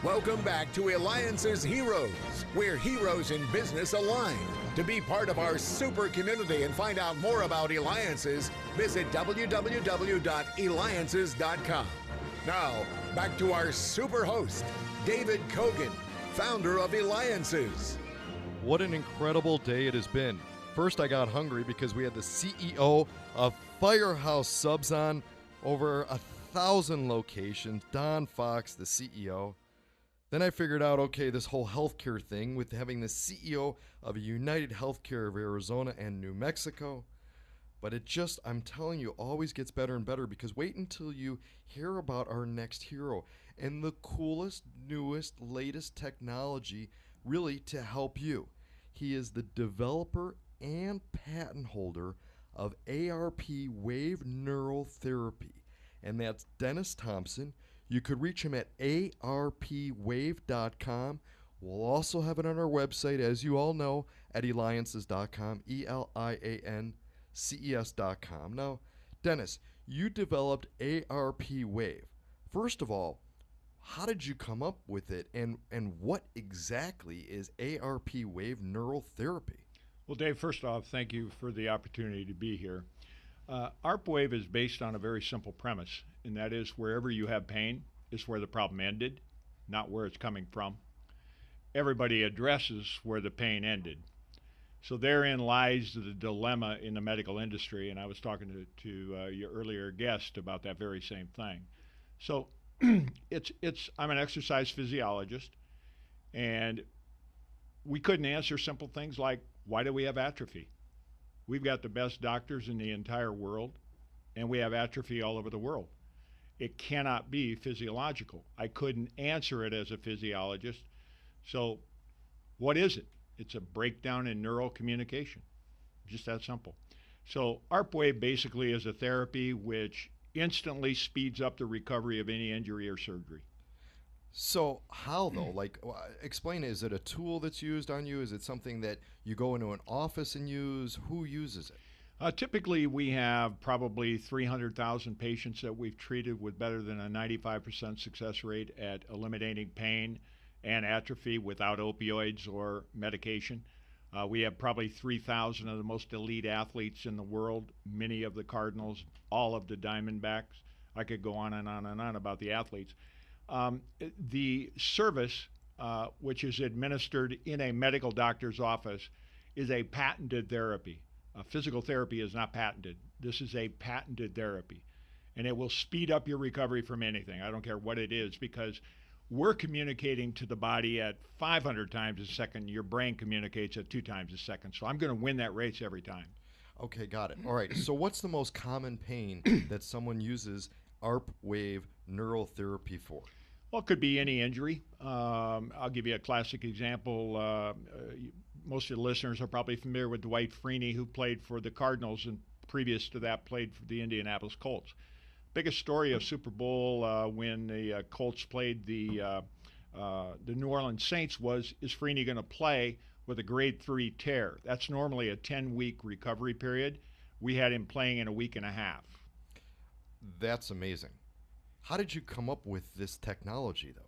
Welcome back to Eliances Heroes, where heroes in business align. To be part of our super community and find out more about Eliances, visit www.Eliances.com. Now, back to our super host, David Kogan, founder of Eliances. What an incredible day it has been. First, I got hungry because we had the CEO of Firehouse Subs on, over 1,000 locations, Don Fox, the CEO. Then I figured out, okay, this whole healthcare thing with having the CEO of United Healthcare of Arizona and New Mexico. But it just, I'm telling you, always gets better and better, because wait until you hear about our next hero and the coolest, newest, latest technology really to help you. He is the developer and patent holder of ARP wave neurotherapy, and that's Dennis Thompson. You could reach him at ARPwave.com. We'll also have it on our website, as you all know, at Eliances.com, Eliances.com. Now, Dennis, you developed ARP Wave. First of all, how did you come up with it, and what exactly is ARP Wave neurotherapy? Well, Dave, first off, thank you for the opportunity to be here. ARP Wave is based on a very simple premise, and that is wherever you have pain is where the problem ended, not where it's coming from. Everybody addresses where the pain ended. So therein lies the dilemma in the medical industry, and I was talking to your earlier guest about that very same thing. So I'm an exercise physiologist, and we couldn't answer simple things like, why do we have atrophy? We've got the best doctors in the entire world, and we have atrophy all over the world. It cannot be physiological. I couldn't answer it as a physiologist. So what is it? It's a breakdown in neural communication. Just that simple. So ARPWave basically is a therapy which instantly speeds up the recovery of any injury or surgery. So how, though? Like, explain, is it a tool that's used on you? Is it something that you go into an office and use? Who uses it? Typically, we have probably 300,000 patients that we've treated with better than a 95% success rate at eliminating pain and atrophy without opioids or medication. We have probably 3,000 of the most elite athletes in the world, many of the Cardinals, all of the Diamondbacks. I could go on and on and on about the athletes. The service, which is administered in a medical doctor's office, is a patented therapy. Physical therapy is not patented. This is a patented therapy, and it will speed up your recovery from anything. I don't care what it is, because we're communicating to the body at 500 times a second. Your brain communicates at 2 times a second. So I'm going to win that race every time. Okay, got it. All right. So what's the most common pain that someone uses ARP Wave neurotherapy for? Well, it could be any injury. I'll give you a classic example. Most of the listeners are probably familiar with Dwight Freeney, who played for the Cardinals and previous to that played for the Indianapolis Colts. Biggest story of Super Bowl when the Colts played the New Orleans Saints was, is Freeney going to play with a grade 3 tear? That's normally a 10-week recovery period. We had him playing in a week and a half. That's amazing. How did you come up with this technology, though?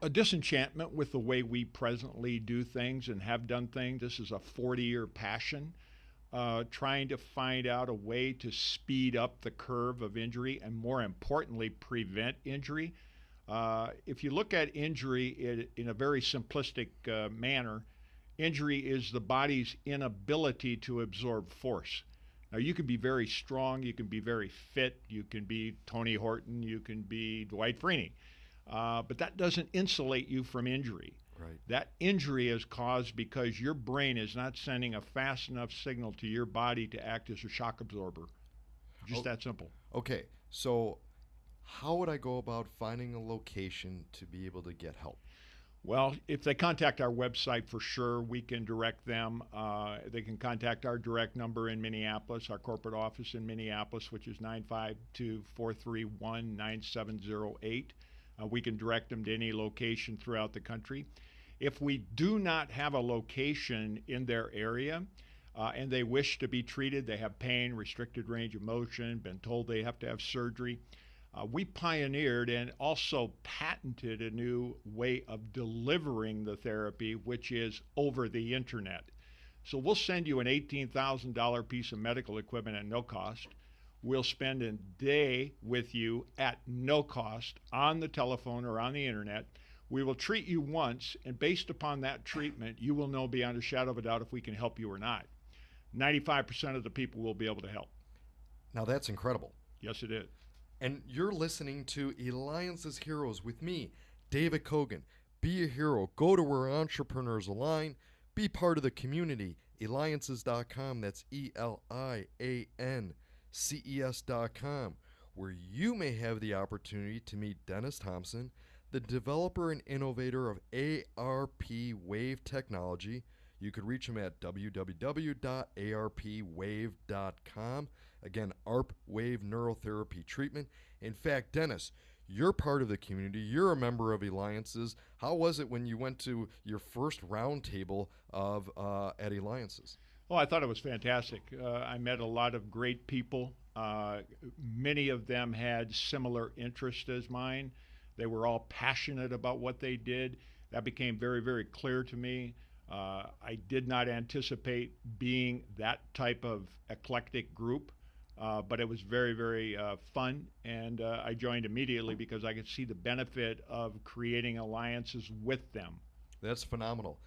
A disenchantment with the way we presently do things and have done things. This is a 40-year passion, trying to find out a way to speed up the curve of injury and, more importantly, prevent injury. If you look at injury in a very simplistic manner, injury is the body's inability to absorb force. Now, you can be very strong, you can be very fit, you can be Tony Horton, you can be Dwight Freeney, but that doesn't insulate you from injury. Right. That injury is caused because your brain is not sending a fast enough signal to your body to act as a shock absorber. Just that simple. Okay, so how would I go about finding a location to be able to get help? Well, if they contact our website, for sure, we can direct them. They can contact our direct number in Minneapolis, our corporate office in Minneapolis, which is 952-431-9708. We can direct them to any location throughout the country. If we do not have a location in their area and they wish to be treated, they have pain, restricted range of motion, been told they have to have surgery, We pioneered and also patented a new way of delivering the therapy, which is over the internet. So we'll send you an $18,000 piece of medical equipment at no cost. We'll spend a day with you at no cost on the telephone or on the internet. We will treat you once, and based upon that treatment, you will know beyond a shadow of a doubt if we can help you or not. 95% of the people will be able to help. Now that's incredible. Yes, it is. And you're listening to Eliances Heroes with me, David Kogan. Be a hero. Go to where entrepreneurs align. Be part of the community. Eliances.com. That's ELIANCES.com, where you may have the opportunity to meet Dennis Thompson, the developer and innovator of ARP Wave technology. You could reach him at www.arpwave.com. Again, ARP Wave Neurotherapy Treatment. In fact, Dennis, you're part of the community. You're a member of Eliances. How was it when you went to your first roundtable of at Eliances? Oh, I thought it was fantastic. I met a lot of great people. Many of them had similar interests as mine. They were all passionate about what they did. That became very, very clear to me. I did not anticipate being that type of eclectic group, but it was very, very fun, and I joined immediately because I could see the benefit of creating alliances with them. That's phenomenal.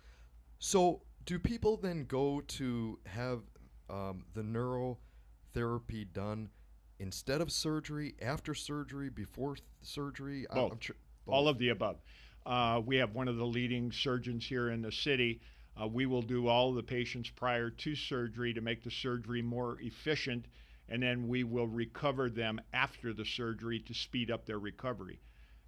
So do people then go to have the neurotherapy done instead of surgery, after surgery, before surgery? Both. All of the above. We have one of the leading surgeons here in the city. We will do all of the patients prior to surgery to make the surgery more efficient, and then we will recover them after the surgery to speed up their recovery.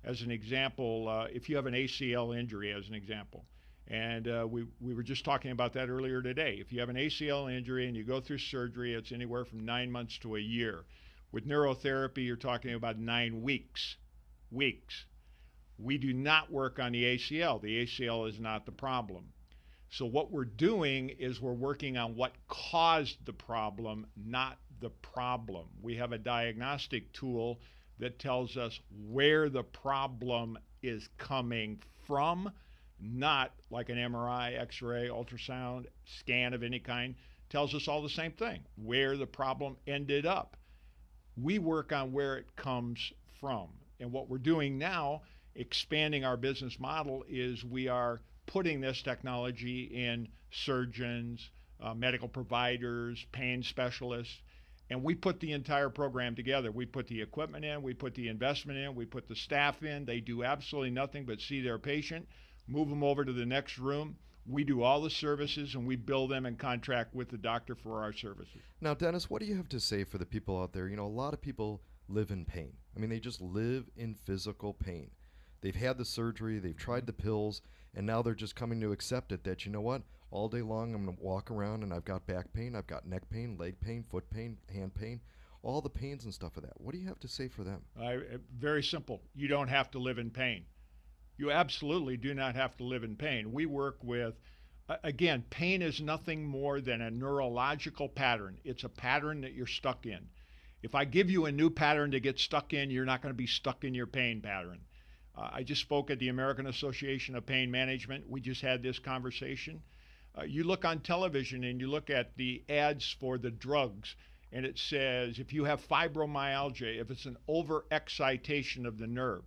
As an example, if you have an ACL injury, as an example, and we were just talking about that earlier today. If you have an ACL injury and you go through surgery, it's anywhere from 9 months to a year. With neurotherapy, you're talking about 9 weeks. We do not work on the ACL. The ACL is not the problem. So what we're doing is we're working on what caused the problem, not the problem. We have a diagnostic tool that tells us where the problem is coming from, not like an MRI, X-ray, ultrasound, scan of any kind. Tells us all the same thing, where the problem ended up. We work on where it comes from. And what we're doing now, expanding our business model, is we are putting this technology in surgeons, medical providers, pain specialists, and we put the entire program together. We put the equipment in, we put the investment in, we put the staff in. They do absolutely nothing but see their patient, move them over to the next room. We do all the services, and we bill them and contract with the doctor for our services. Now, Dennis, what do you have to say for the people out there? You know, a lot of people live in pain. I mean, they just live in physical pain. They've had the surgery, they've tried the pills, and now they're just coming to accept it that, you know what, all day long I'm going to walk around and I've got back pain, I've got neck pain, leg pain, foot pain, hand pain, all the pains and stuff of that. What do you have to say for them? Very simple. You don't have to live in pain. You absolutely do not have to live in pain. We work with, again, pain is nothing more than a neurological pattern. It's a pattern that you're stuck in. If I give you a new pattern to get stuck in, you're not going to be stuck in your pain pattern. I just spoke at the American Association of Pain Management. We just had this conversation. You look on television and you look at the ads for the drugs, and it says if you have fibromyalgia, if it's an overexcitation of the nerve.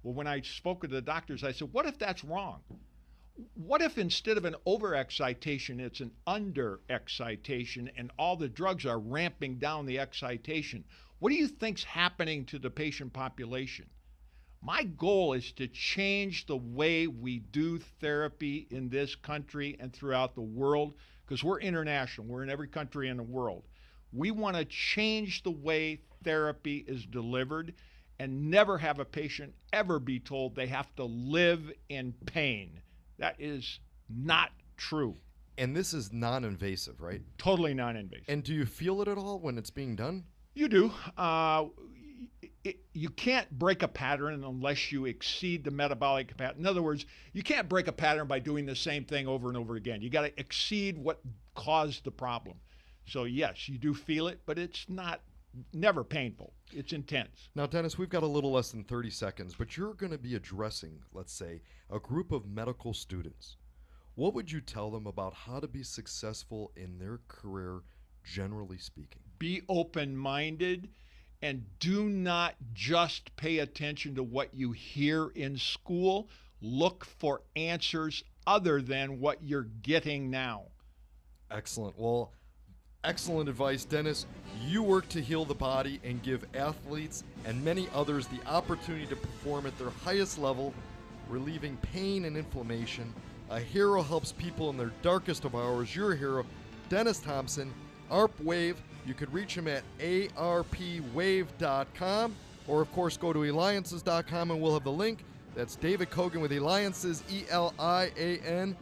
Well, when I spoke with the doctors, I said, what if that's wrong? What if instead of an overexcitation, it's an underexcitation and all the drugs are ramping down the excitation? What do you think's happening to the patient population? My goal is to change the way we do therapy in this country and throughout the world, because we're international. We're in every country in the world. We want to change the way therapy is delivered and never have a patient ever be told they have to live in pain. That is not true. And this is non-invasive, right? Totally non-invasive. And do you feel it at all when it's being done? You do. You can't break a pattern unless you exceed the metabolic pattern. In other words, you can't break a pattern by doing the same thing over and over again. You got to exceed what caused the problem. So yes, you do feel it, but it's not never painful. It's intense. Now, Dennis, we've got a little less than 30 seconds, but you're going to be addressing, let's say, a group of medical students. What would you tell them about how to be successful in their career, generally speaking? Be open-minded and do not just pay attention to what you hear in school. Look for answers other than what you're getting now. Excellent. Well, excellent advice, Dennis. You work to heal the body and give athletes and many others the opportunity to perform at their highest level, relieving pain and inflammation. A hero helps people in their darkest of hours. You're a hero. Dennis Thompson, ARP Wave. You could reach him at arpwave.com, or of course go to Eliances.com and we'll have the link. That's David Kogan with Eliances, ELIANCES.com.